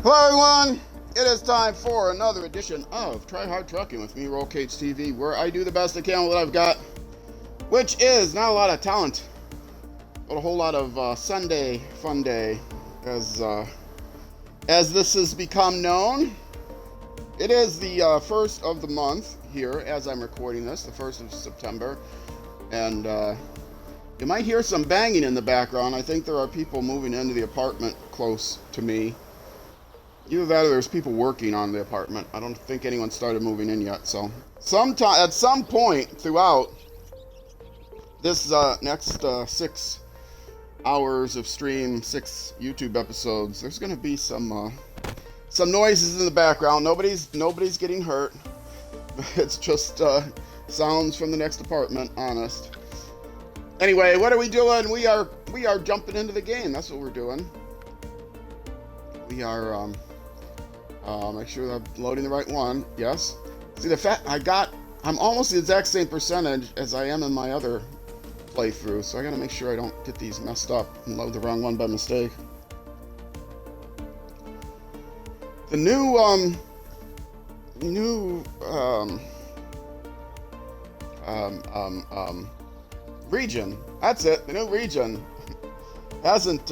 Hello everyone! It is time for another edition of Try Hard Trucking with me, Roll Cage TV, where I do the best I can with what I've got, which is not a lot of talent, but a whole lot of Sunday fun day, as this has become known. It is the first of the month here, as I'm recording this, the 1st of September, and you might hear some banging in the background. I think there are people moving into the apartment close to me. Either that or there's people working on the apartment. I don't think anyone started moving in yet. So, at some point throughout this next 6 hours of stream, 6 YouTube episodes, there's going to be some noises in the background. Nobody's getting hurt. It's just sounds from the next apartment. Honest. Anyway, what are we doing? We are jumping into the game. That's what we're doing. We are make sure that I'm loading the right one. Yes. See, the fact I'm almost the exact same percentage as I am in my other playthrough, so I gotta make sure I don't get these messed up and load the wrong one by mistake. The new region. That's it. The new region hasn't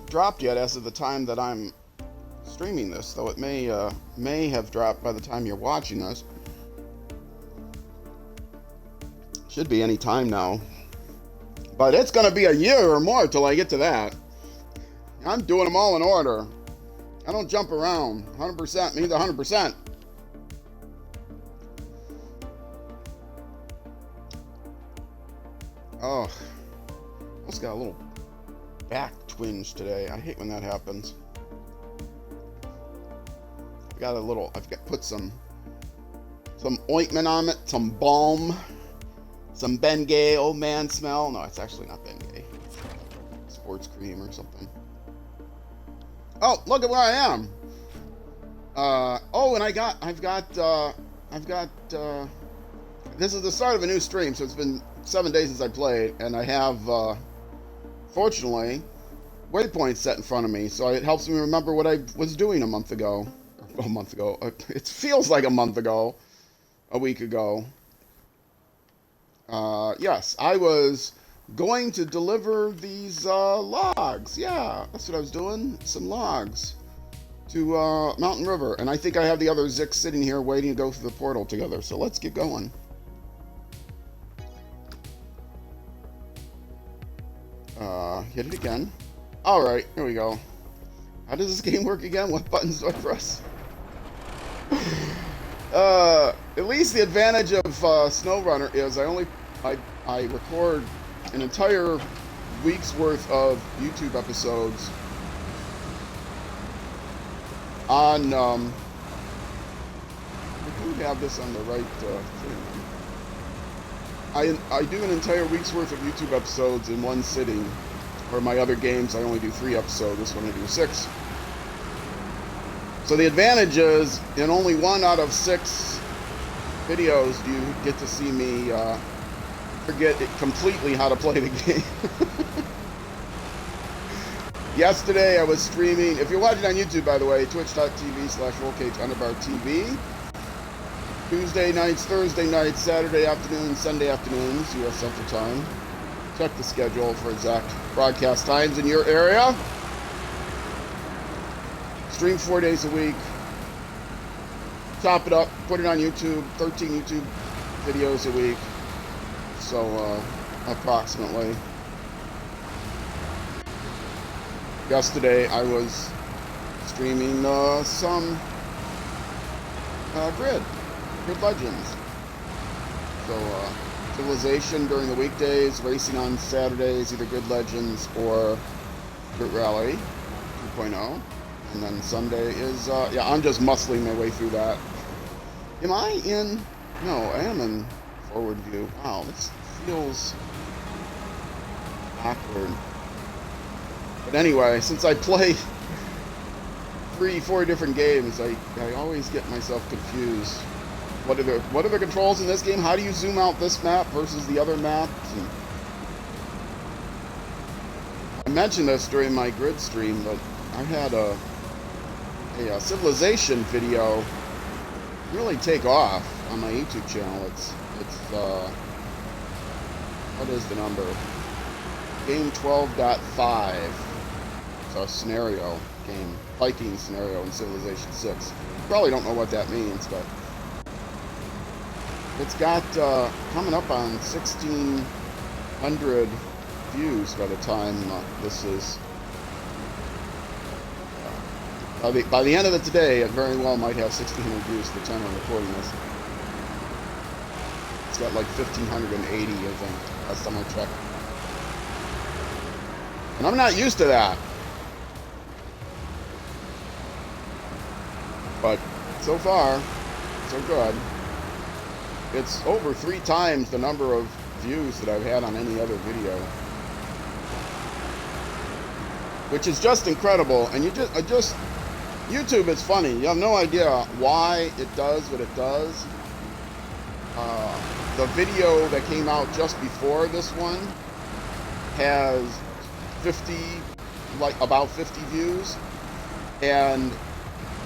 dropped yet as of the time that I'm streaming this, though it may have dropped by the time you're watching this. Should be any time now, but it's gonna be a year or more till I get to that. I'm doing them all in order. I don't jump around. 100% means 100%. Oh, almost got a little back twinge today. I hate when that happens. I've put some ointment on it, some balm, some Bengay old man smell. No, it's actually not Bengay. Sports cream or something. Oh, look at where I am. And I've got this is the start of a new stream, so it's been 7 days since I played, and I have fortunately waypoints set in front of me, so it helps me remember what I was doing a month ago. It feels like a month ago, a week ago. Yes, I was going to deliver these logs. Yeah, that's what I was doing. Some logs to Mountain River, and I think I have the other Zix sitting here waiting to go through the portal together. So let's get going. Hit it again. All right, here we go. How does this game work again? What buttons do I press? At least the advantage of SnowRunner is I record an entire week's worth of YouTube episodes on I do have this on the right thing. I do an entire week's worth of YouTube episodes in one sitting. For my other games, I only do 3 episodes. This one I do 6. So the advantage is, in only 1 out of 6 videos do you get to see me forget completely how to play the game. Yesterday I was streaming, if you're watching on YouTube, by the way, twitch.tv/rollcage_TV. Tuesday nights, Thursday nights, Saturday afternoons, Sunday afternoons, U.S. Central Time. Check the schedule for exact broadcast times in your area. Stream 4 days a week. Chop it up, put it on YouTube. 13 YouTube videos a week. So, approximately. Yesterday I was streaming some Grid Legends. So, Civilization during the weekdays, racing on Saturdays, either Grid Legends or Grid Rally 2.0. And then Sunday is, I'm just muscling my way through that. Am I in? No, I am in forward view. Wow, this feels awkward. But anyway, since I play 3-4 different games, I always get myself confused. What are the controls in this game? How do you zoom out this map versus the other maps? And I mentioned this during my Grid stream, but I had a a civilization video really take off on my YouTube channel. It's what is the number? Game 12.5. It's a scenario game, Viking scenario in Civilization 6. You probably don't know what that means, but it's got coming up on 1,600 views by the time this is. By the end of it today, it very well might have 1,600 views by the time I'm recording this. It's got like 1,580, I think, last time I checked. And I'm not used to that. But so far, so good. It's over 3 times the number of views that I've had on any other video. Which is just incredible. And YouTube is funny. You have no idea why it does what it does. The video that came out just before this one has about 50 views, and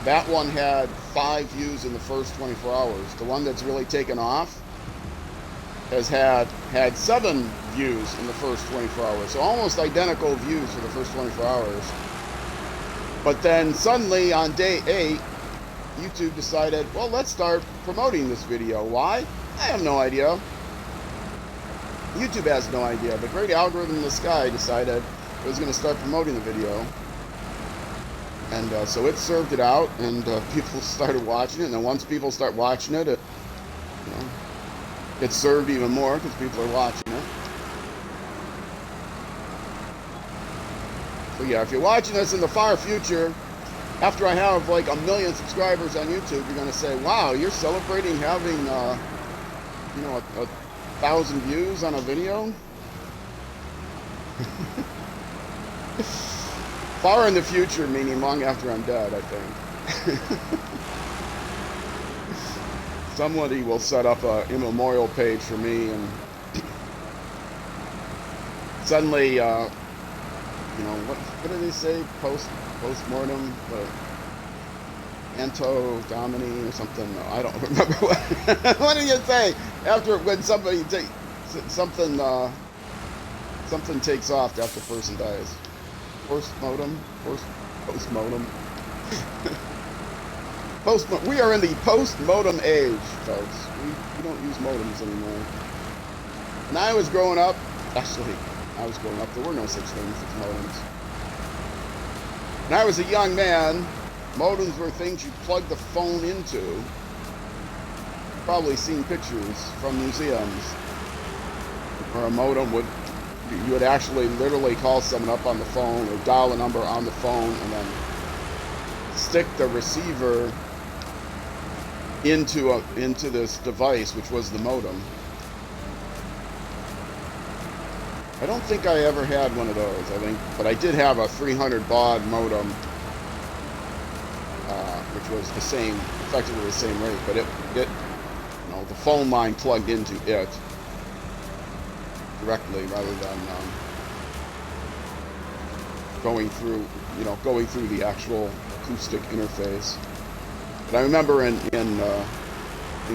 that one had 5 views in the first 24 hours. The one that's really taken off has had 7 views in the first 24 hours. So almost identical views for the first 24 hours. But then suddenly on day 8, YouTube decided, well, let's start promoting this video. Why? I have no idea. YouTube has no idea. The great algorithm in the sky decided it was going to start promoting the video. And so it served it out, and people started watching it. And then once people start watching it, it's served even more because people are watching it. So yeah, if you're watching this in the far future, after I have like 1 million subscribers on YouTube, you're going to say, wow, you're celebrating having, 1,000 views on a video? Far in the future, meaning long after I'm dead, I think. Somebody will set up a memorial page for me, and suddenly, what do they say? Post-mortem? Anto Domini or something? No, I don't remember what. What do you say after when somebody takes something? Something takes off after the person dies. Post-mortem. We are in the post-modem age, folks. We don't use modems anymore. When I was growing up, there were no such things as modems. When I was a young man, modems were things you plug the phone into. You've probably seen pictures from museums where a modem you would actually literally call someone up on the phone or dial a number on the phone and then stick the receiver into this device, which was the modem. I don't think I ever had one of those, but I did have a 300 baud modem, which was effectively the same rate, but the phone line plugged into it directly rather than going through the actual acoustic interface. But I remember in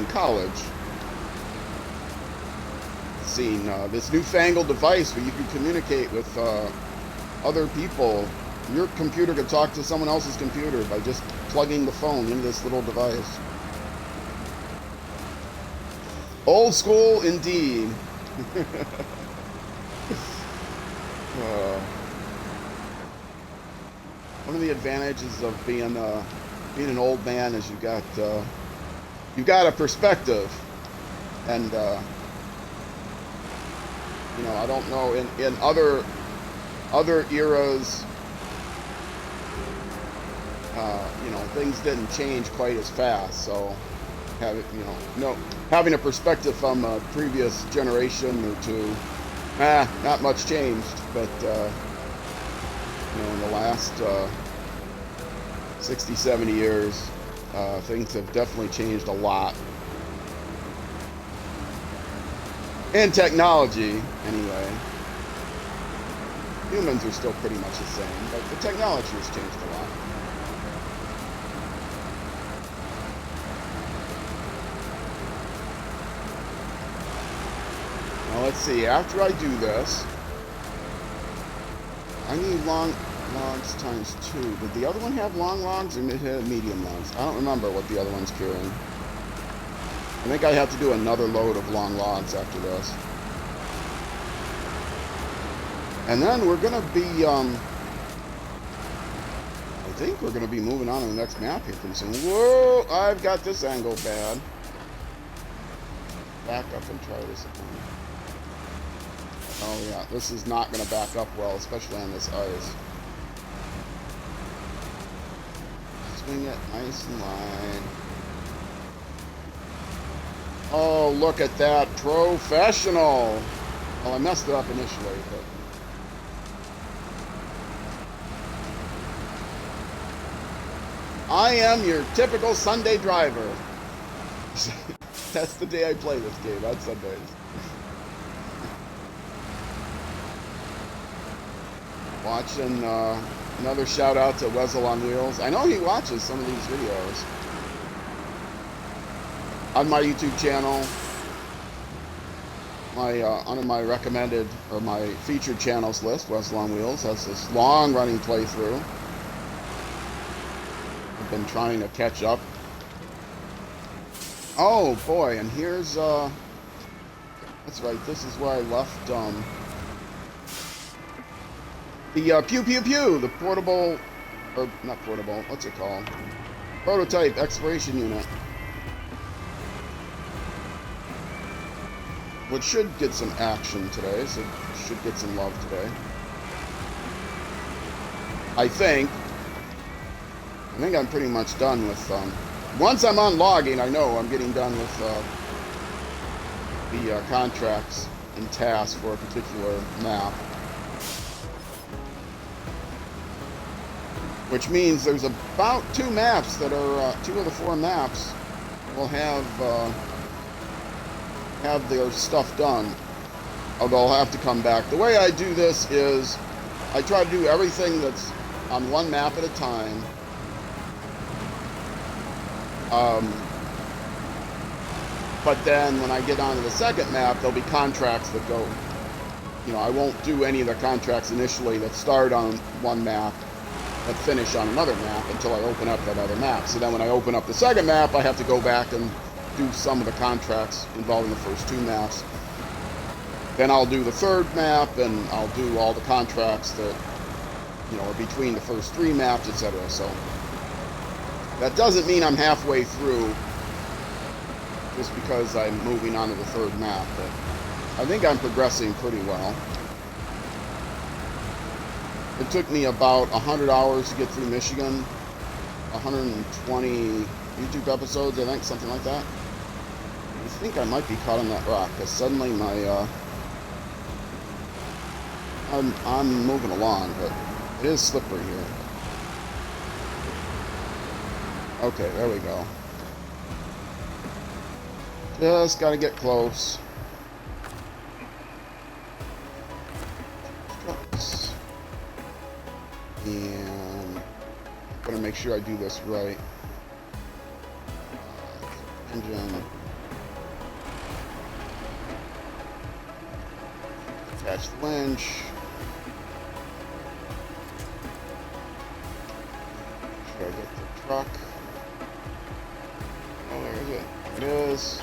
college seeing this newfangled device where you could communicate with other people. Your computer could talk to someone else's computer by just plugging the phone into this little device. Old school indeed. One of the advantages of being an old man is you've got a perspective, and I don't know in other eras, things didn't change quite as fast. So having a perspective from a previous generation or two, not much changed, but in the last 60, 70 years, things have definitely changed a lot. In technology, anyway. Humans are still pretty much the same, but the technology has changed a lot. Now let's see, after I do this, I need long logs times 2. Did the other one have long logs or medium logs? I don't remember what the other one's carrying. I think I have to do another load of long logs after this. And then we're going to be, I think we're going to be moving on to the next map here pretty soon. Whoa, I've got this angle bad. Back up and try this again. Oh yeah, this is not going to back up well, especially on this ice. Swing it nice and wide. Oh, look at that. Professional. Well, I messed it up initially, but... I am your typical Sunday driver. That's the day I play this game, on Sundays. Watching, another shout out to Wezel on Wheels. I know he watches some of these videos. On my YouTube channel, my under my recommended or my featured channels list, Wezel on Wheels has this long running playthrough. I've been trying to catch up. Oh boy, and here's that's right, this is where I left the pew pew pew, the portable, or not portable, what's it called? Prototype exploration unit. Which should get some action today, so should get some love today. I think I'm pretty much done with, once I'm on logging, I know I'm getting done with the contracts and tasks for a particular map. Which means there's about 2 maps that are, 2 of the 4 maps will have their stuff done. Although I'll have to come back. The way I do this is I try to do everything that's on one map at a time. But then when I get onto the second map, there'll be contracts that go, you know, I won't do any of the contracts initially that start on one map that finish on another map until I open up that other map. So then when I open up the second map, I have to go back and do some of the contracts involving the first 2 maps. Then I'll do the third map, and I'll do all the contracts that, you know, are between the first 3 maps, etc. So that doesn't mean I'm halfway through just because I'm moving on to the third map, but I think I'm progressing pretty well. It took me about 100 hours to get through Michigan, 120 YouTube episodes, I think, something like that. I think I might be caught on that rock, because suddenly my, I'm moving along, but it is slippery here. Okay, there we go. Just gotta get close. And I'm gonna make sure I do this right. Engine. Attach the winch. Make sure I get the truck. Oh, there is it. There it is.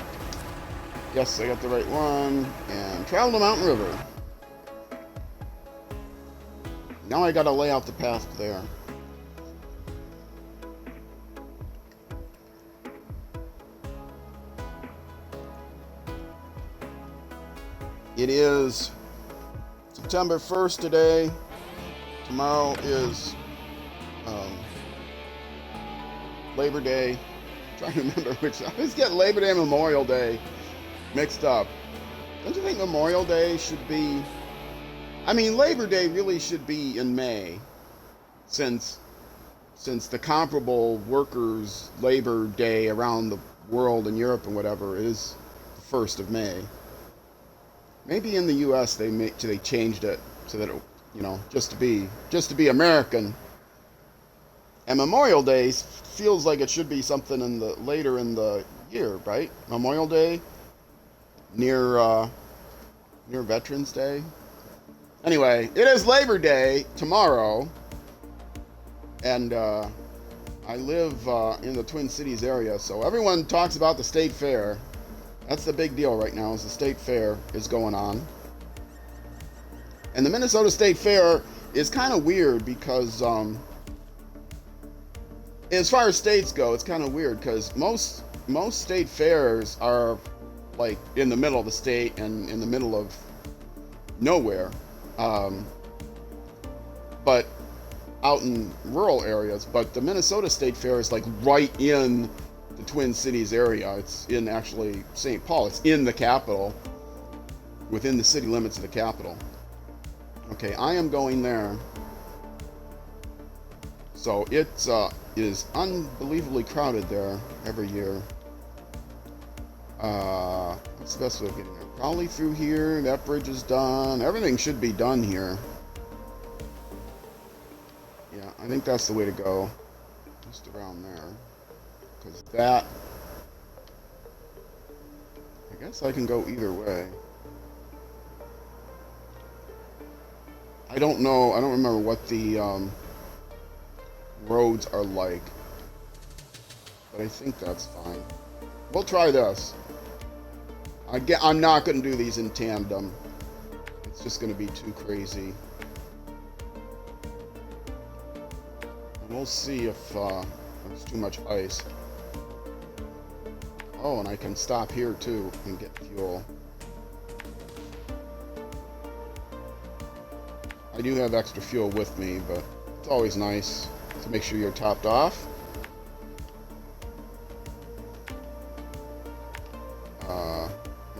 Yes, I got the right one. And travel to Mountain River. Now I gotta lay out the path there. It is September 1st today. Tomorrow is Labor Day. I'm trying to remember which. I always get Labor Day and Memorial Day mixed up. Don't you think Memorial Day should be... I mean, Labor Day really should be in May, since the comparable workers' Labor Day around the world in Europe and whatever is the 1st of May. Maybe in the U.S. they changed it so that it, you know, just to be American. And Memorial Day feels like it should be something in the later in the year, right? Memorial Day near near Veterans Day. Anyway, it is Labor Day tomorrow, and I live in the Twin Cities area, so everyone talks about the state fair. That's the big deal right now, is the state fair is going on. And the Minnesota State Fair is kind of weird because, as far as states go, it's kind of weird because most state fairs are like in the middle of the state and in the middle of nowhere, but out in rural areas. But the Minnesota State Fair is like right in the Twin Cities area. It's in actually St. Paul. It's in the capital, within the city limits of the capital. Okay, I am going there. So it is unbelievably crowded there every year. What's the best way of getting there? Probably through here. That bridge is done. Everything should be done here. Yeah, I think that's the way to go. Just around there. Because that... I guess I can go either way. I don't know. I don't remember what the roads are like. But I think that's fine. We'll try this. I'm not going to do these in tandem. It's just going to be too crazy. And we'll see if there's too much ice. Oh, and I can stop here too and get fuel. I do have extra fuel with me, but it's always nice to make sure you're topped off.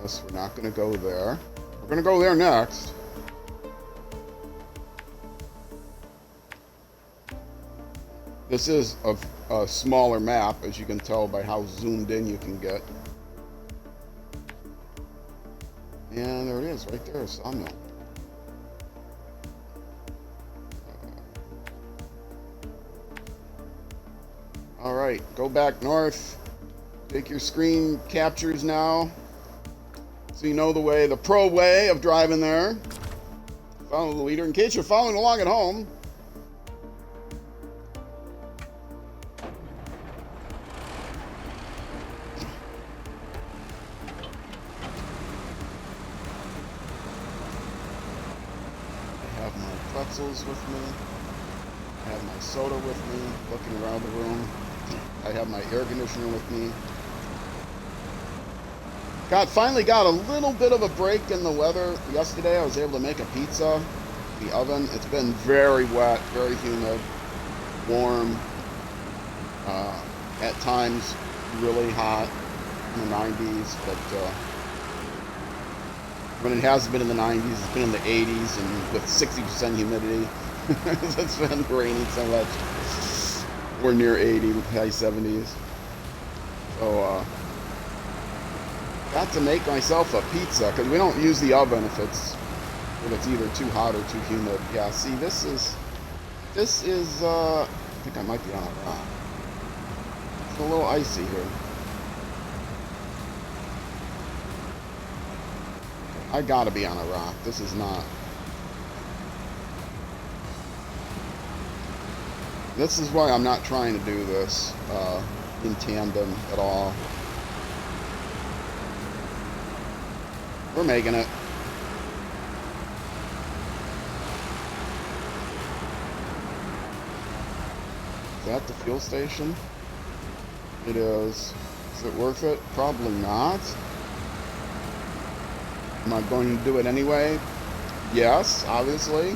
Yes, we're not going to go there. We're going to go there next. This is a smaller map, as you can tell by how zoomed in you can get. And there it is, right there, Sawmill. Alright, go back north. Take your screen captures now. So you know the pro way of driving there. Follow the leader. In case you're following along at home. I have my pretzels with me. I have my soda with me, looking around the room. I have my air conditioner with me. Finally got a little bit of a break in the weather. Yesterday I was able to make a pizza. The oven, it's been very wet, very humid, warm, at times really hot in the 90s, but when it has been in the 90s, it's been in the 80s and with 60% humidity. It's been raining so much. We're near 80, high 70s. So, got to make myself a pizza because we don't use the oven if it's either too hot or too humid. Yeah, see, this is I think I might be on a rock. It's a little icy here. I gotta be on a rock. This is not. This is why I'm not trying to do this in tandem at all. We're making it. Is that the fuel station? It is. Is it worth it? Probably not. Am I going to do it anyway? Yes, obviously.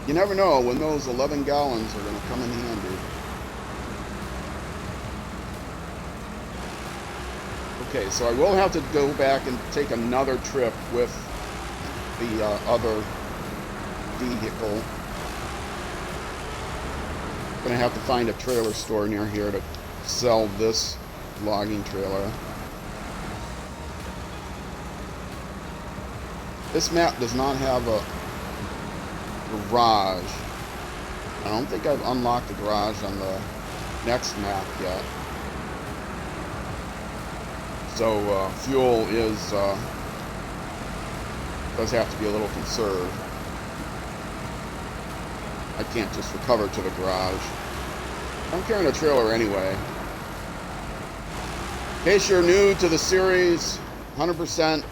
You never know when those 11 gallons are going to come in handy. Okay, so I will have to go back and take another trip with the other vehicle. I'm going to have to find a trailer store near here to sell this logging trailer. This map does not have a garage. I don't think I've unlocked the garage on the next map yet. So fuel does have to be a little conserved. I can't just recover to the garage. I'm carrying a trailer anyway. In case you're new to the series, 100%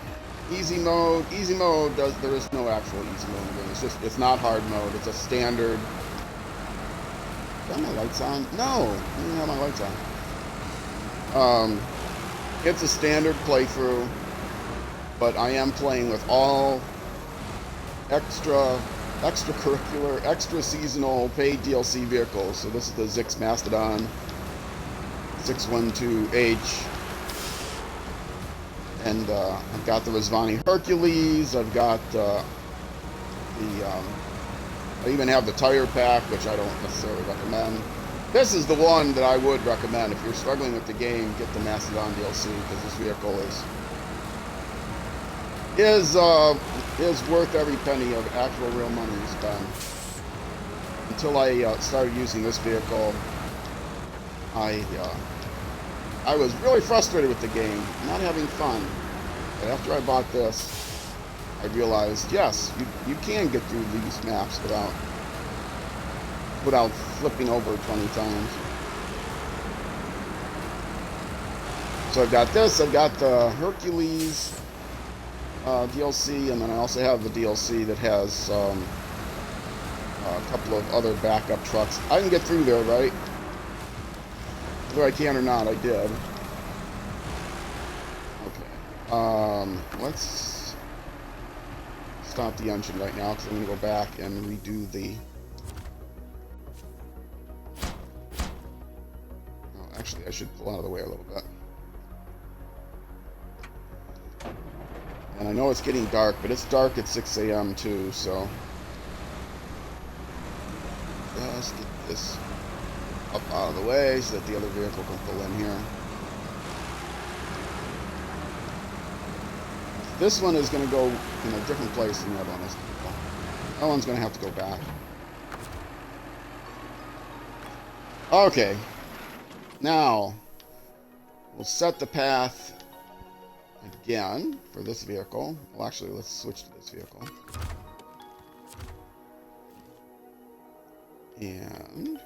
easy mode. Easy mode there is no actual easy mode in the game. It's not hard mode. It's a standard. Do I have my lights on? No, I don't have my lights on. It's a standard playthrough, but I am playing with all extracurricular, extra seasonal paid DLC vehicles. So this is the Zix Mastodon 612H, and I've got the Rizvani Hercules. I've got I even have the tire pack, which I don't necessarily recommend. This is the one that I would recommend if you're struggling with the game. Get the Mastodon DLC, because this vehicle is worth every penny of actual real money you spend. Until I started using this vehicle, I was really frustrated with the game, not having fun. But after I bought this, I realized, yes, you can get through these maps without flipping over 20 times. So I've got this, I've got the Hercules DLC, and then I also have the DLC that has a couple of other backup trucks. I can get through there, right? Whether I can or not, I did. Okay. Let's stop the engine right now, because I'm going to go back and redo the... Oh, actually, I should pull out of the way a little bit. And I know it's getting dark, but it's dark at 6 a.m. too, so... Let's get this up out of the way so that the other vehicle can pull in here. This one is going to go in a different place than the other one is. That one's going to have to go back. Okay. Now, we'll set the path again for this vehicle. Well, actually, let's switch to this vehicle. And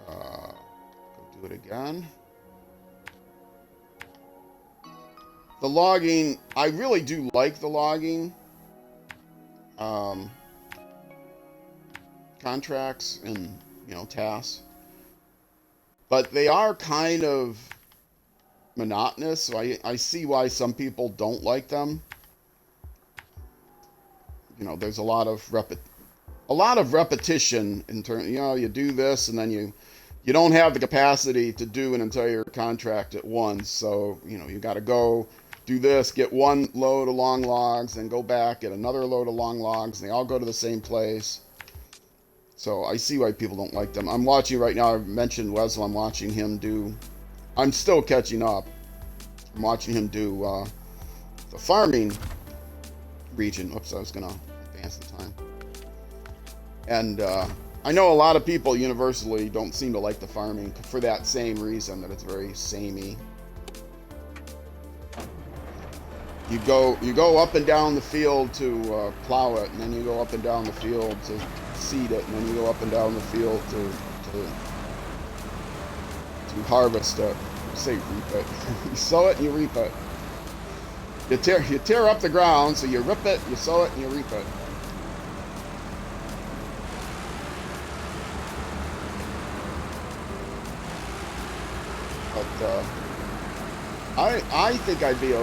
go do it again. The logging, I really do like the logging contracts and, tasks, but they are kind of monotonous, so I see why some people don't like them. There's a lot of repetition in terms, you do this and then you don't have the capacity to do an entire contract at once, so you got to go do this, get one load of long logs, then go back, get another load of long logs, and they all go to the same place. So I see why people don't like them. I'm watching right now, I mentioned Wesel, I'm watching him do, I'm still catching up. I'm watching him do the farming region. Oops, I was going to advance the time. And I know a lot of people universally don't seem to like the farming for that same reason, that it's very samey. You go up and down the field to plow it, and then you go up and down the field to seed it, and then you go up and down the field to harvest it. Say reap it. You sow it and you reap it. You tear up the ground, so you rip it, you sow it, and you reap it. But I think I'd be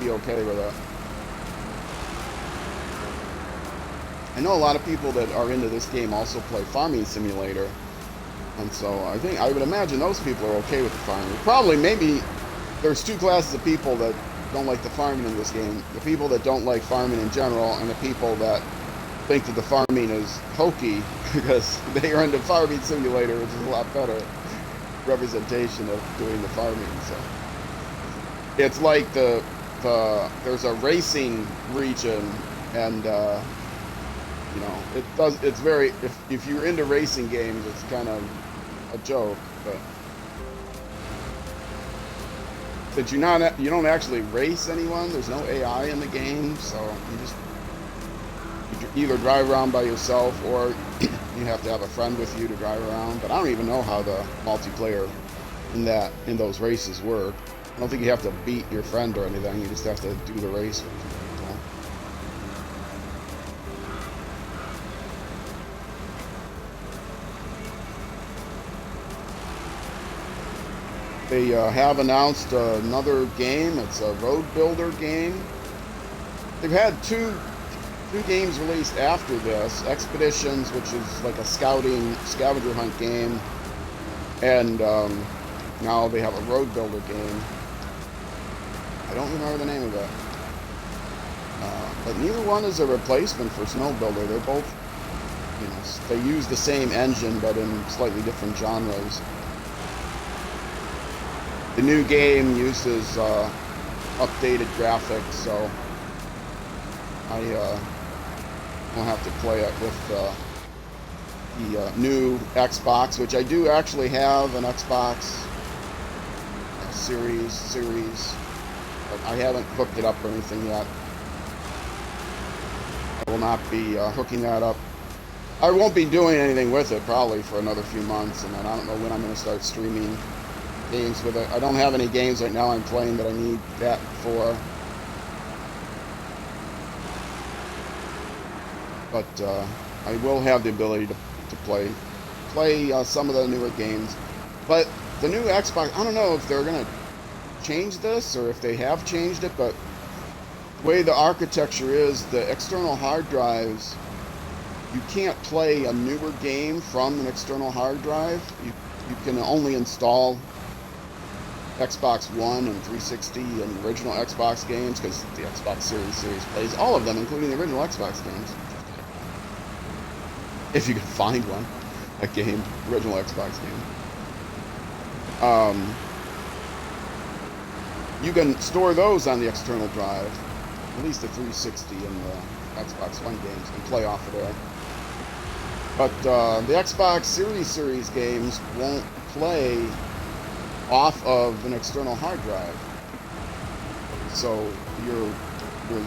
okay with it. I know a lot of people that are into this game also play Farming Simulator, and so I would imagine those people are okay with the farming. Probably, maybe there's two classes of people that don't like the farming in this game: the people that don't like farming in general, and the people that think that the farming is hokey because they are into Farming Simulator, which is a lot better representation of doing the farming. So it's like there's a racing region, and You know, it does. It's very. If you're into racing games, it's kind of a joke, but since you don't actually race anyone, there's no AI in the game, so you either drive around by yourself or you have to have a friend with you to drive around. But I don't even know how the multiplayer in those races work. I don't think you have to beat your friend or anything. You just have to do the race with people. They have announced another game. It's a road builder game. They've had two games released after this. Expeditions, which is like a scavenger hunt game. And now they have a road builder game. I don't remember the name of it. But neither one is a replacement for Snow Builder. They're both, you know, they use the same engine, but in slightly different genres. The new game uses updated graphics, so I will have to play it with the new Xbox, which I do actually have an Xbox series, but I haven't hooked it up or anything yet. I will not be hooking that up. I won't be doing anything with it probably for another few months, and then I don't know when I'm going to start streaming games with it. I don't have any games right now I'm playing that I need that for. But I will have the ability to play some of the newer games. But the new Xbox, I don't know if they're going to change this or if they have changed it, but the way the architecture is, the external hard drives, you can't play a newer game from an external hard drive. You can only install Xbox One and 360 and original Xbox games, because the Xbox Series plays all of them, including the original Xbox games. If you can find one, a game, original Xbox game. You can store those on the external drive, at least the 360 and the Xbox One games can play off of there. But the Xbox Series games won't play off of an external hard drive, so you're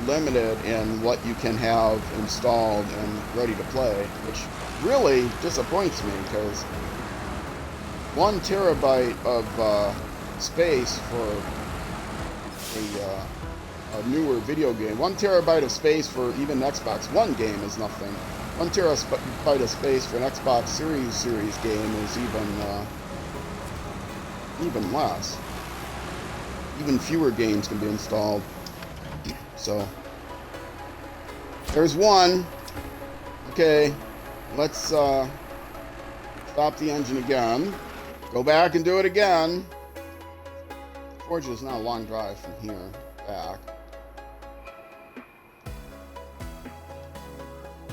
limited in what you can have installed and ready to play, which really disappoints me, because 1 terabyte of space for a newer video game, 1 terabyte of space for even an Xbox One game is nothing. 1 terabyte of space for an Xbox Series game is even less. Even fewer games can be installed. So there's one. Okay, let's stop the engine again. Go back and do it again. Fortunately, it's not a long drive from here back.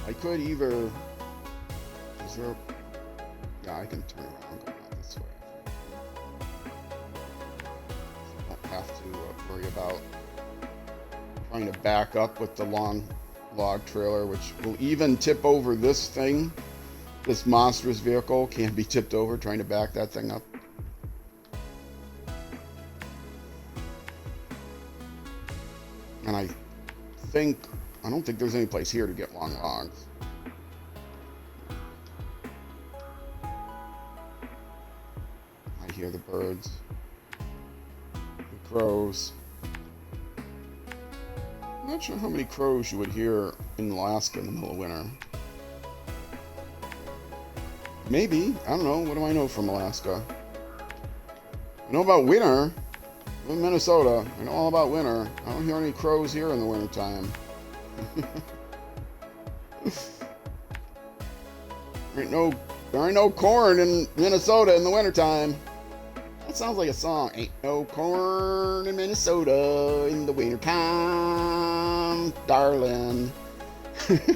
I could either. Is there? Yeah, I can turn around, go out this way. Have to worry about trying to back up with the long log trailer, which will even tip over this thing. This monstrous vehicle can be tipped over trying to back that thing up. And I don't think there's any place here to get long logs. I hear the birds. Crows. I'm not sure how many crows you would hear in Alaska in the middle of winter. Maybe. I don't know. What do I know from Alaska? I know about winter. I'm in Minnesota. I know all about winter. I don't hear any crows here in the wintertime. There ain't no corn in Minnesota in the wintertime. That sounds like a song. Ain't no corn in Minnesota in the wintertime, darling. Okay,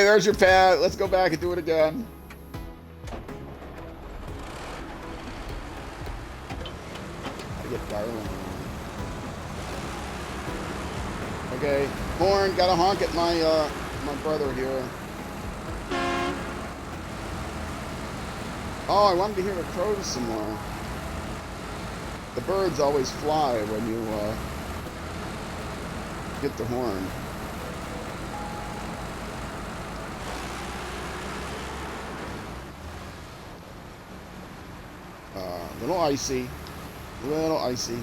there's your pad. Let's go back and do it again. I get darling. Okay, horn, gotta honk at my my brother here. Oh, I wanted to hear the crows some more. The birds always fly when you get the horn. Little icy. Little icy.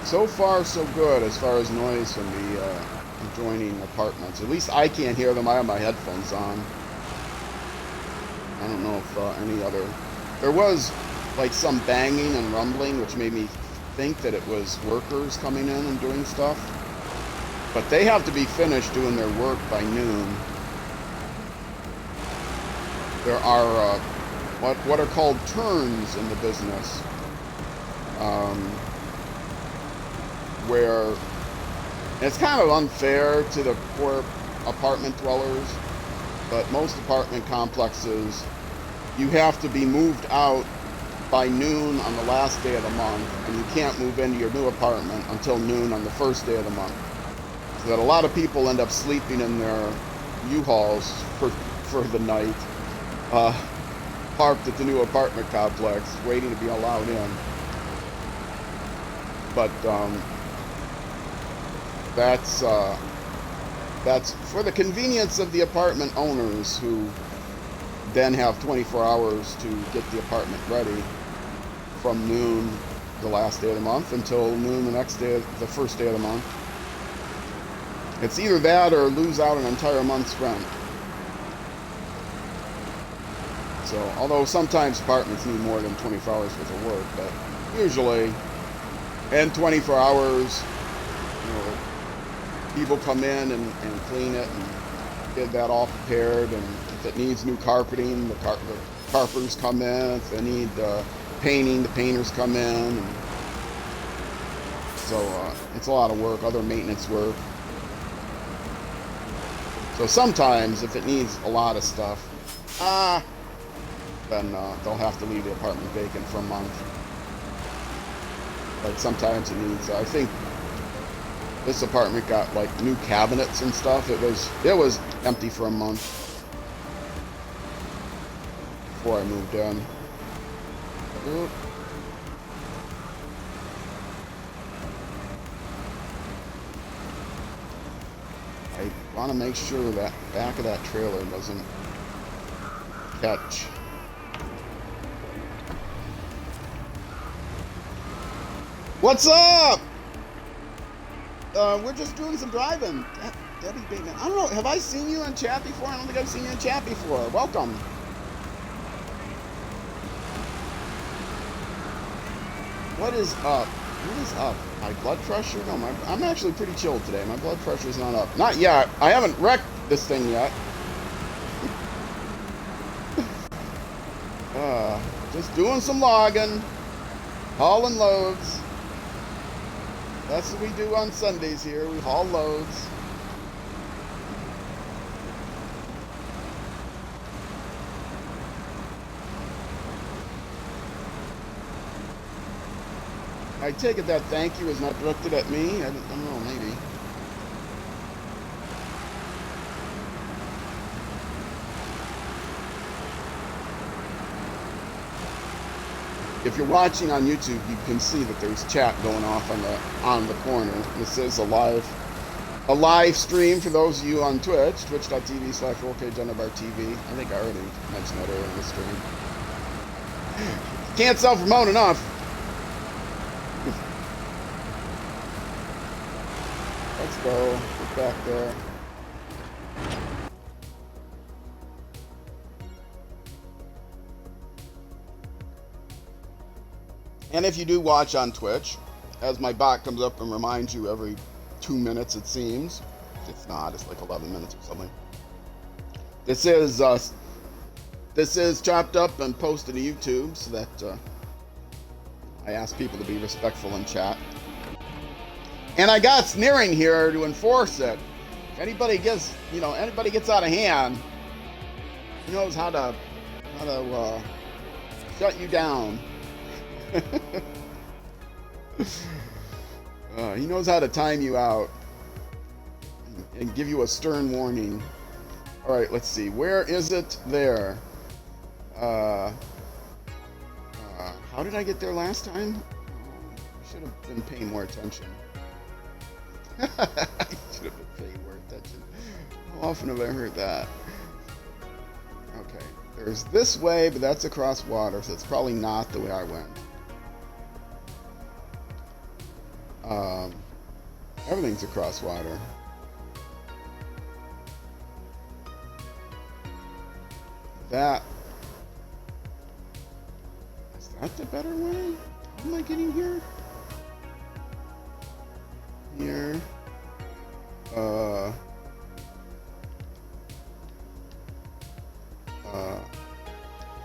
So far, so good as far as noise from the adjoining apartments. At least I can't hear them. I have my headphones on. I don't know if any other... There was like some banging and rumbling, which made me think that it was workers coming in and doing stuff. But they have to be finished doing their work by noon. There are what are called turns in the business, where it's kind of unfair to the poor apartment dwellers, but most apartment complexes, you have to be moved out by noon on the last day of the month, and you can't move into your new apartment until noon on the first day of the month. So that a lot of people end up sleeping in their U-Hauls for the night, parked at the new apartment complex, waiting to be allowed in. But that's for the convenience of the apartment owners, who then have 24 hours to get the apartment ready from noon the last day of the month until noon the next day, the first day of the month. It's either that or lose out an entire month's rent. So, although sometimes apartments need more than 24 hours worth of work, but usually in 24 hours, you know, people come in and clean it and get that all prepared. And if it needs new carpeting, the carpenters come in. If they need painting, the painters come in. And so it's a lot of work, other maintenance work. So sometimes, if it needs a lot of stuff, then they'll have to leave the apartment vacant for a month. Like sometimes it needs, I think this apartment got like new cabinets and stuff. It was empty for a month before I moved in. Oop. I want to make sure that back of that trailer doesn't catch. What's up? We're just doing some driving. Debbie Bateman. I don't know. Have I seen you in chat before? I don't think I've seen you in chat before. Welcome. What is up? What is up? My blood pressure? No, I'm actually pretty chilled today. My blood pressure's not up. Not yet. I haven't wrecked this thing yet. Just doing some logging. Hauling loads. That's what we do on Sundays here. We haul loads. I take it that thank you is not directed at me. I don't know, maybe. If you're watching on YouTube, you can see that there's chat going off on the corner. This is a live stream for those of you on Twitch, twitch.tv/RollCageUnderbarTV. I think I already mentioned that earlier in the stream. Can't self-promote enough. Let's go. Get back there. And if you do watch on Twitch, as my bot comes up and reminds you every 2 minutes, it seems. It's not. It's like 11 minutes or something. This is chopped up and posted to YouTube, so that I ask people to be respectful in chat. And I got sneering here to enforce it. If anybody gets out of hand, he knows how to how to shut you down. He knows how to time you out and give you a stern warning. All right, let's see. Where is it? There. How did I get there last time? I should have been paying more attention. I should have been paying more attention. How often have I heard that? Okay, there's this way, but that's across water, so it's probably not the way I went. Everything's across water. That is that the better way? How am I getting here? Here.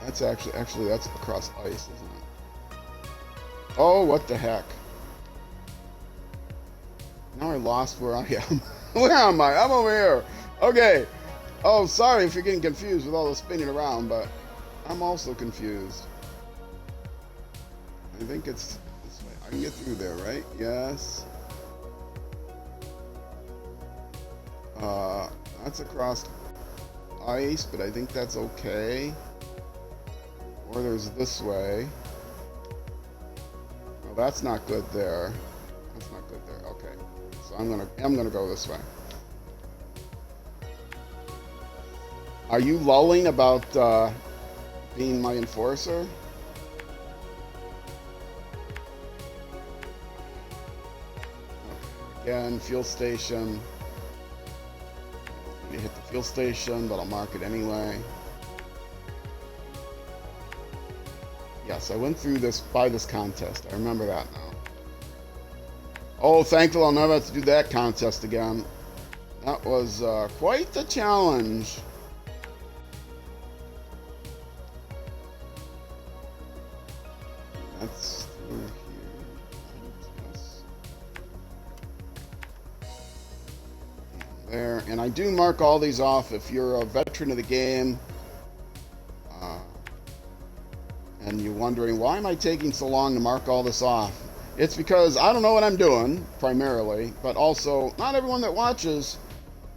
That's actually that's across ice, isn't it? Oh, what the heck? Now I lost where I am. Where am I? I'm over here. Okay. Oh, sorry if you're getting confused with all the spinning around, but I'm also confused. I think it's this way. I can get through there, right? Yes. That's across ice, but I think that's okay. Or there's this way. Well, that's not good there. That's not good there. Okay. So I'm gonna go this way. Are you lulling about being my enforcer? Okay. Again, fuel station. You hit the fuel station, but I'll mark it anyway. Yes, I went through this by this contest. I remember that now. Oh, thankful I'll never have to do that contest again. That was quite the challenge. That's through here. There, and I do mark all these off if you're a veteran of the game. And you're wondering, why am I taking so long to mark all this off? It's because I don't know what I'm doing, primarily, but also not everyone that watches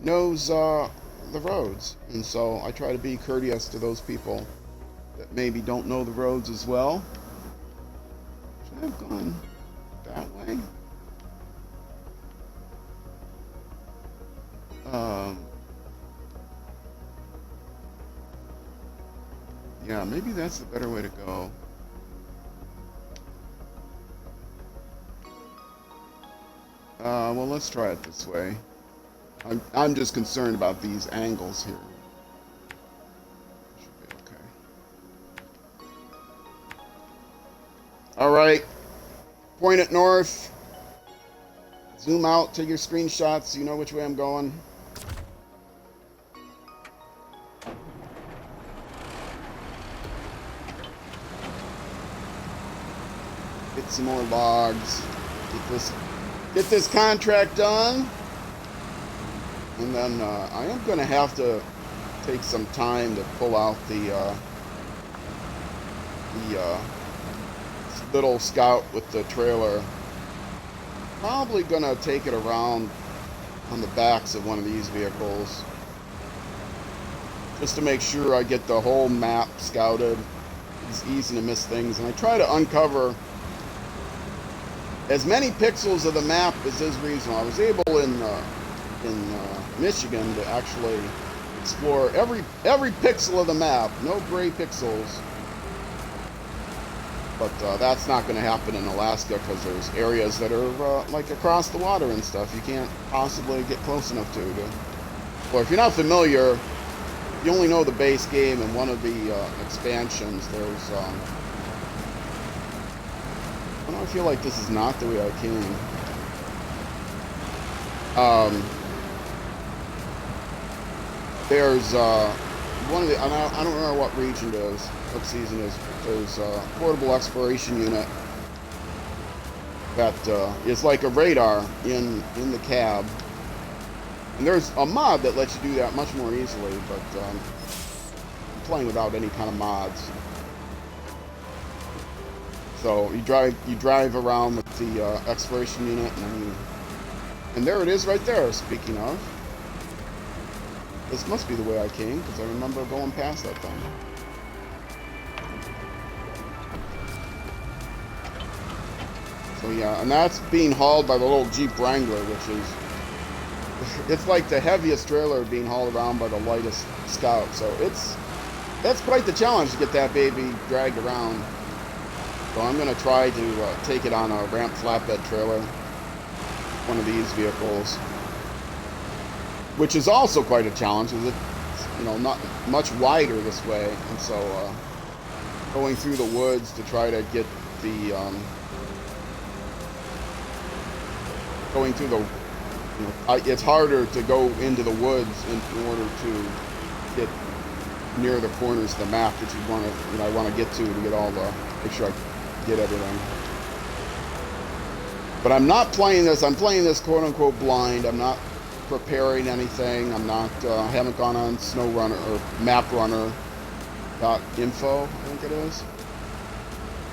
knows the roads. And so I try to be courteous to those people that maybe don't know the roads as well. Should I have gone that way? Yeah, maybe that's the better way to go. Well, let's try it this way. I'm just concerned about these angles here. Should be okay. All right. Point it north. Zoom out, take your screenshots so you know which way I'm going. Get some more logs. Get this contract done. And then I am going to have to take some time to pull out the little Scout with the trailer. Probably going to take it around on the backs of one of these vehicles. Just to make sure I get the whole map scouted. It's easy to miss things. And I try to uncover as many pixels of the map as is reasonable. I was able in Michigan to actually explore every pixel of the map, no gray pixels. But that's not going to happen in Alaska because there's areas that are like across the water and stuff. You can't possibly get close enough to. Well, if you're not familiar, you only know the base game and one of the expansions. There's I feel like this is not the way I came. There's one of the, I don't remember what region it is, what season it is. There's a portable exploration unit that is like a radar in the cab. And there's a mod that lets you do that much more easily, but playing without any kind of mods. So you drive around with the exploration unit, and there it is right there. Speaking of, this must be the way I came, because I remember going past that thing. So yeah, and that's being hauled by the little Jeep Wrangler, which is, it's like the heaviest trailer being hauled around by the lightest Scout. So that's quite the challenge to get that baby dragged around. So I'm going to try to take it on a ramp flatbed trailer, one of these vehicles, which is also quite a challenge, because it's, you know, not much wider this way, and so going through the woods to try to get the it's harder to go into the woods in order to get near the corners of the map that I want to get to get all the, make sure I get everything. But I'm not playing this. I'm playing this quote-unquote blind. I'm not preparing anything. I'm not. I haven't gone on SnowRunner or MapRunner.info, I think it is,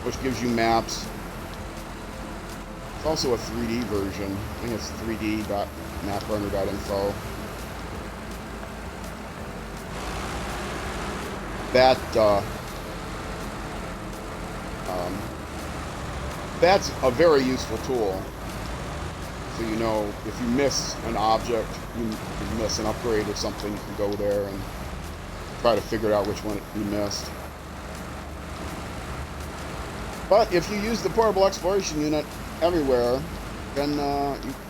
which gives you maps. It's also a 3D version. I think it's 3d.maprunner.info. That's a very useful tool. So you know, if you miss an object, you miss an upgrade or something, you can go there and try to figure out which one you missed. But if you use the portable exploration unit everywhere, then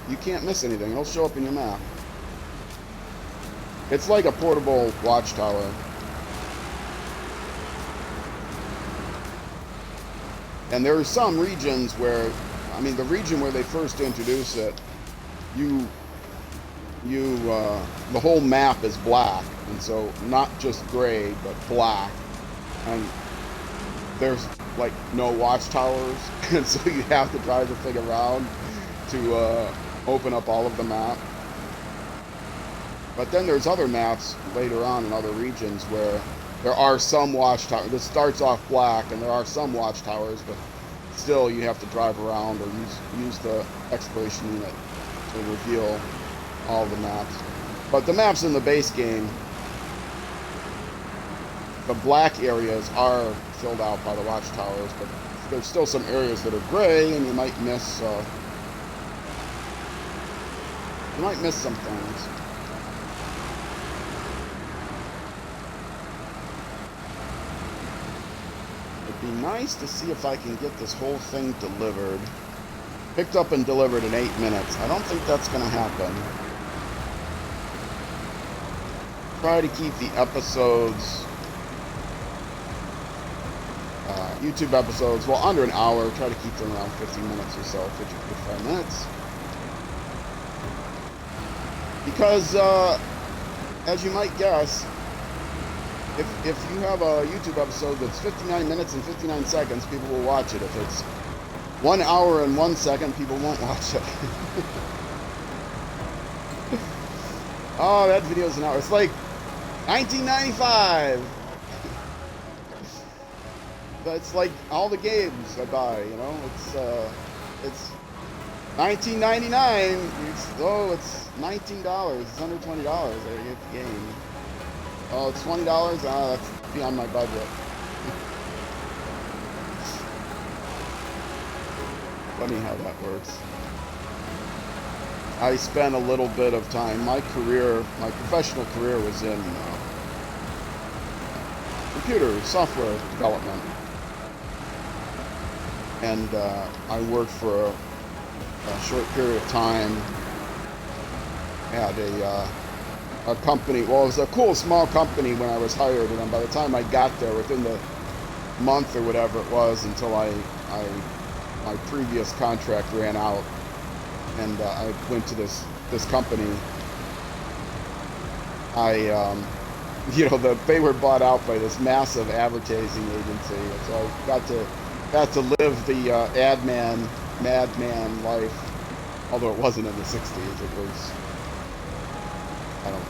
you can't miss anything. It'll show up in your map. It's like a portable watchtower. And there are some regions where, I mean, the region where they first introduce it, the whole map is black, and so not just gray, but black, and there's like no watchtowers, and so you have to drive the thing around to open up all of the map. But then there's other maps later on in other regions where there are some watchtowers. This starts off black, and there are some watchtowers, but still you have to drive around or use the exploration unit to reveal all the maps. But the maps in the base game, the black areas are filled out by the watchtowers, but there's still some areas that are gray, and you might miss some things. It'd be nice to see if I can get this whole thing delivered. Picked up and delivered in 8 minutes. I don't think that's going to happen. Try to keep the episodes, YouTube episodes, well, under an hour. Try to keep them around 50 minutes or so, 50, 55 minutes. Because, as you might guess, if you have a YouTube episode that's 59 minutes and 59 seconds, people will watch it. If it's 1 hour and 1 second, people won't watch it. Oh, that video's an hour. It's like 1995. That's like all the games I buy, you know. It's 1999. It's $19. It's under $20. I get the game. Oh, it's $20. That's beyond my budget. Funny how that works. I spent a little bit of time. My professional career was in computer software development. And I worked for a short period of time at a company. Well, it was a cool small company when I was hired, and then by the time I got there, within the month or whatever it was, until my previous contract ran out, and I went to this company. They were bought out by this massive advertising agency, and so I got to live the madman life. Although it wasn't in the 60s, it was, I don't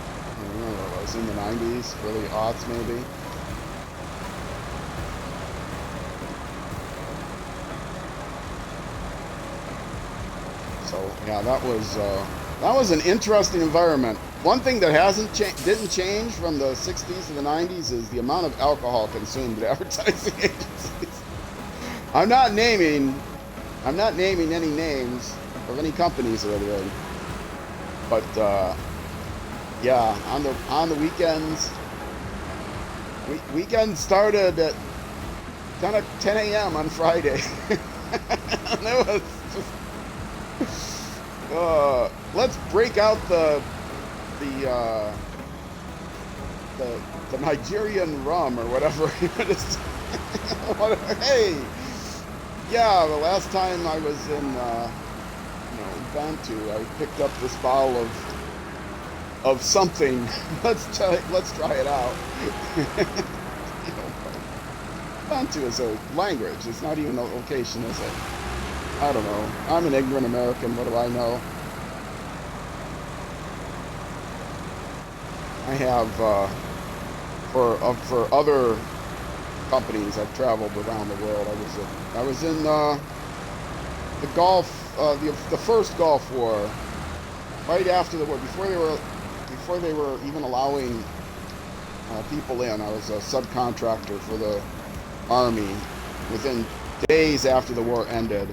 remember what it was, in the 90s, early aughts maybe. Yeah, that was an interesting environment. One thing that didn't change from the 60s to the 90s is the amount of alcohol consumed at advertising agencies. I'm not naming any names of any companies or anything, but yeah, on the weekends, weekends started at kind of 10 a.m. on Friday. And it was just, let's break out the Nigerian rum or whatever. Hey, yeah, the last time I was in Bantu, I picked up this bottle of something. Let's try it out. Bantu is a language. It's not even a location, is it? I don't know. I'm an ignorant American. What do I know? I have for other companies. I've traveled around the world. I was in the Gulf, the first Gulf War, right after the war, before they were even allowing people in. I was a subcontractor for the Army. Within days after the war ended,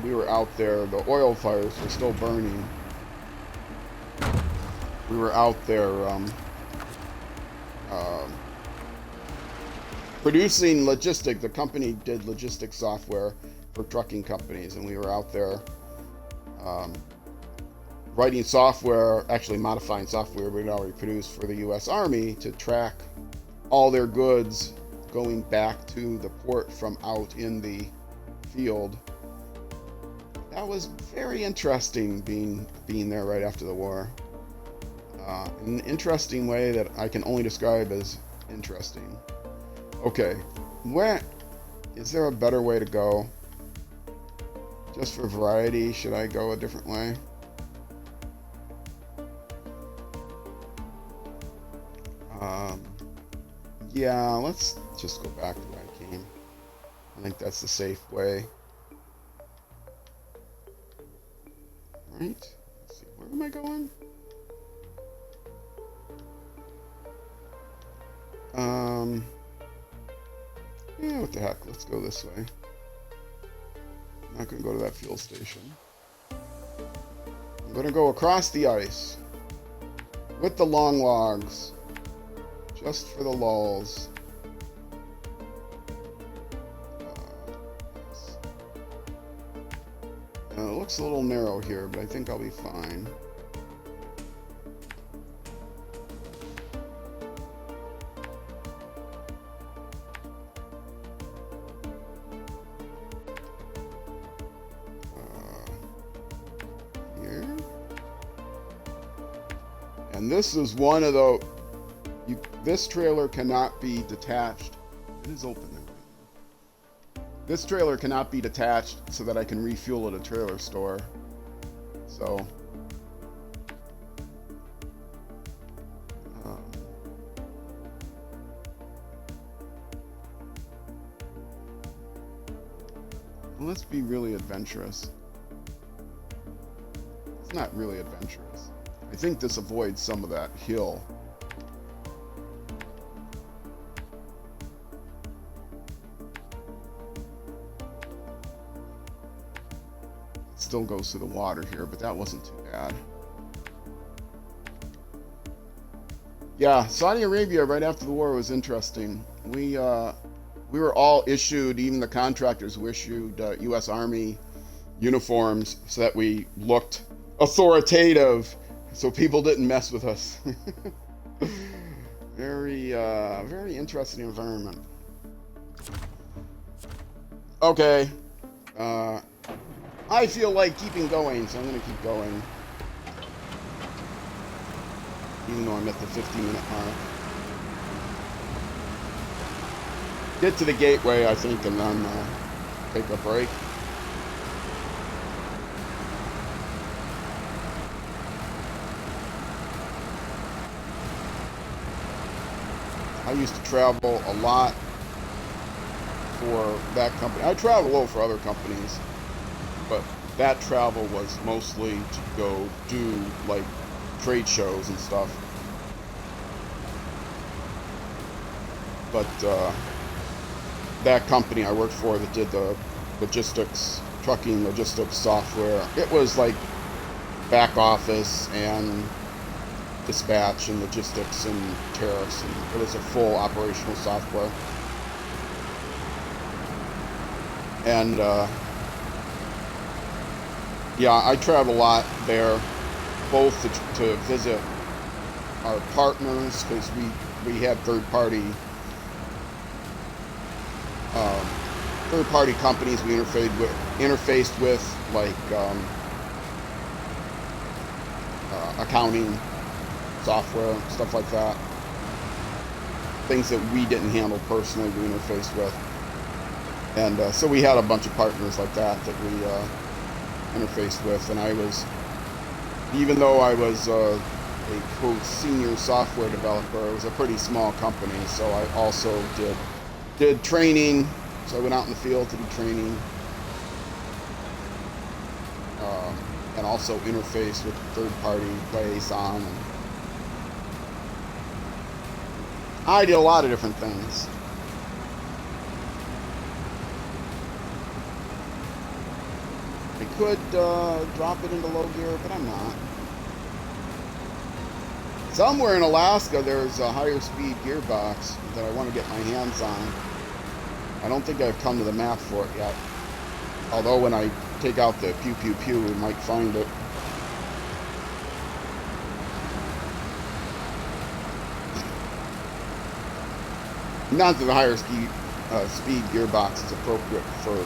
we were out there. The oil fires were still burning. We were out there producing logistic. The company did logistic software for trucking companies, and we were out there writing software, actually modifying software we'd already produced for the U.S. Army to track all their goods going back to the port from out in the field. That was very interesting being there right after the war. In an interesting way that I can only describe as interesting. Okay, is there a better way to go? Just for variety, should I go a different way? Yeah, let's just go back to where I came. I think that's the safe way. Right? Let's see, where am I going? Yeah, what the heck? Let's go this way. I'm not going to go to that fuel station. I'm going to go across the ice with the long logs, just for the lulls. Yes. It looks a little narrow here, but I think I'll be fine. And this is one of the, this trailer cannot be detached. It is open now. This trailer cannot be detached so that I can refuel at a trailer store. So, let's be really adventurous. It's not really adventurous. I think this avoids some of that hill. It still goes through the water here, but that wasn't too bad. Yeah, Saudi Arabia right after the war was interesting. We were all issued, even the contractors were issued U.S. Army uniforms so that we looked authoritative, so people didn't mess with us. Very interesting environment. Okay, I feel like keeping going, so I'm gonna keep going, even though I'm at the 50-minute mark. Get to the gateway, I think, and then take a break. I used to travel a lot for that company. I travel a little for other companies, but that travel was mostly to go do like trade shows and stuff. But that company I worked for that did the logistics, trucking logistics software, it was like back office and dispatch and logistics and tariffs, and it was a full operational software. And yeah, I travel a lot there, both to visit our partners, because we had third-party companies we interfaced with, like accounting software, stuff like that. Things that we didn't handle personally, we interfaced with. And so we had a bunch of partners like that we interfaced with. And I was, even though I was a quote senior software developer, it was a pretty small company, so I also did training. So I went out in the field to do training, and also interface with third-party liaison. I did a lot of different things. I could drop it into low gear, but I'm not. Somewhere in Alaska there's a higher speed gearbox that I want to get my hands on. I don't think I've come to the map for it yet. Although when I take out the pew pew pew, we might find it. Not that the higher speed gearbox is appropriate for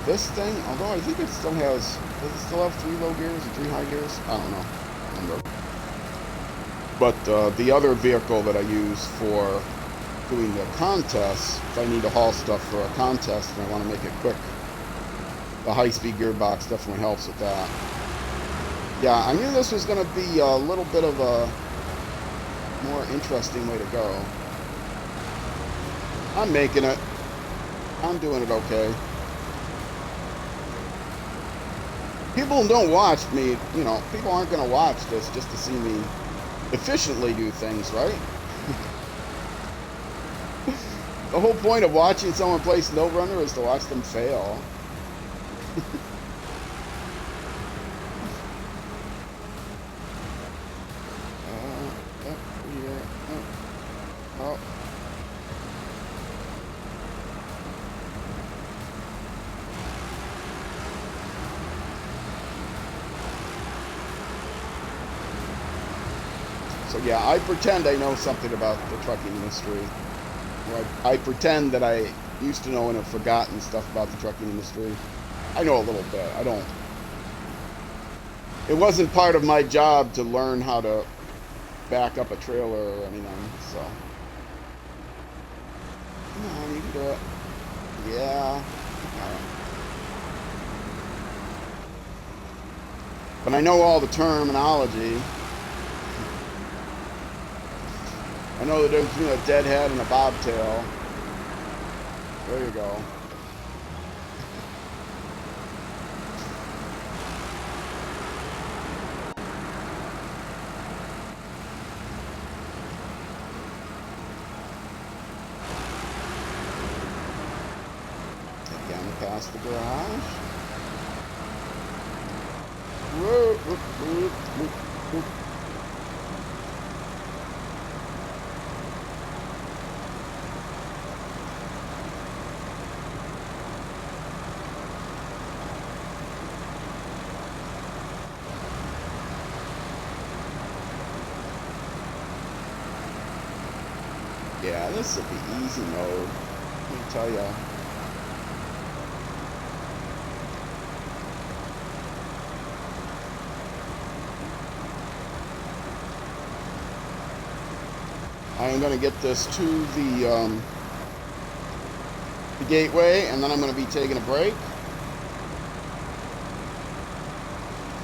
this thing, although I think it still has, does it still have 3 low gears and 3 high gears? I don't know. I don't know. But the other vehicle that I use for doing the contests, if I need to haul stuff for a contest and I want to make it quick, the high-speed gearbox definitely helps with that. Yeah, I knew this was going to be a little bit of a more interesting way to go. I'm making it. I'm doing it okay. People don't watch me, you know, people aren't going to watch this just to see me efficiently do things, right? The whole point of watching someone play SnowRunner is to watch them fail. So yeah, I pretend I know something about the trucking industry. I pretend that I used to know and have forgotten stuff about the trucking industry. I know a little bit. I don't. It wasn't part of my job to learn how to back up a trailer or anything, so. Come on, you can do it. Yeah. But I know all the terminology. I know the difference between a deadhead and a bobtail. There you go. Again, past the garage. Whoa, whoop, whoop, whoop, whoop. Yeah, this will be easy mode, let me tell ya. I am going to get this to the gateway, and then I'm going to be taking a break.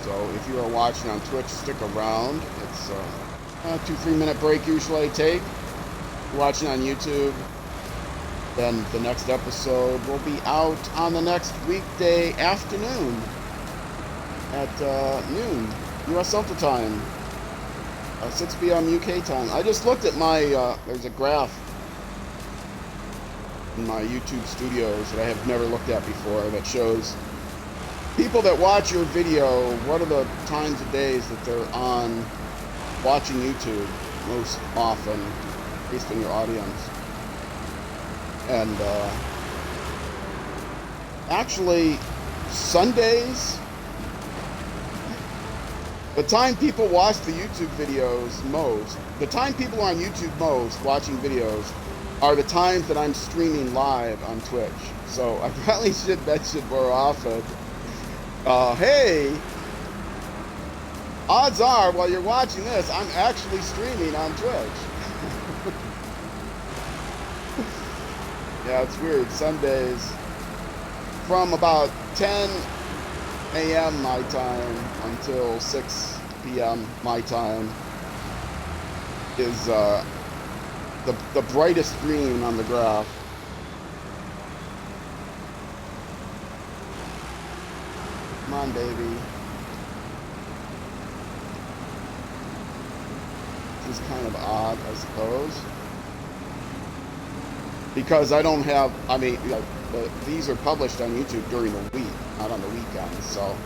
So if you are watching on Twitch, stick around. It's a 2-3 minute break usually I take. Watching on YouTube, then the next episode will be out on the next weekday afternoon. at noon, U.S. Central Time, 6 p.m. UK time. I just looked at my, there's a graph in my YouTube studios that I have never looked at before that shows people that watch your video, what are the times of days that they're on watching YouTube most often, based on your audience. And actually, Sundays, the time people watch the YouTube videos most, the time people on YouTube most watching videos are the times that I'm streaming live on Twitch. So I probably should mention more often. Hey, odds are while you're watching this, I'm actually streaming on Twitch. Yeah, it's weird. Sundays from about 10 a.m. my time until 6 p.m. my time is the brightest green on the graph. Come on, baby. This is kind of odd, I suppose, because I don't have, I mean, you know, these are published on YouTube during the week, not on the weekends, so.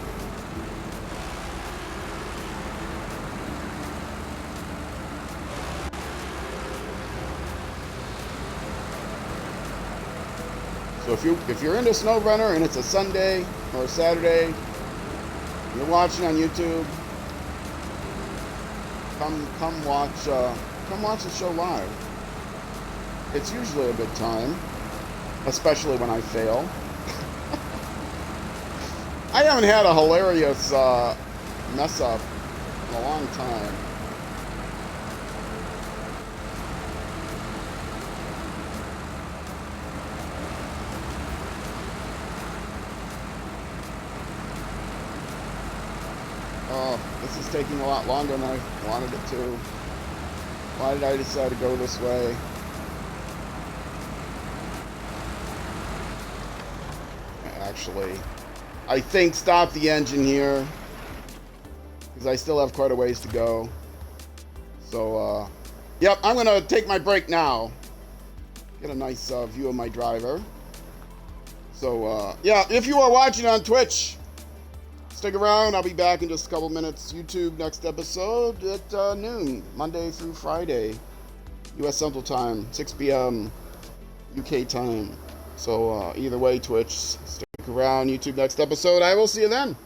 So if you're into SnowRunner and it's a Sunday or a Saturday, you're watching on YouTube, come watch the show live. It's usually a good time, especially when I fail. I haven't had a hilarious mess up in a long time. Oh, this is taking a lot longer than I wanted it to. Why did I decide to go this way? Actually, I think stop the engine here, because I still have quite a ways to go. So, yep, I'm going to take my break now. Get a nice view of my driver. So, yeah, if you are watching on Twitch, stick around. I'll be back in just a couple minutes. YouTube next episode at noon, Monday through Friday, U.S. Central Time, 6 p.m. UK time. So either way, Twitch, stick around. YouTube next episode. I will see you then.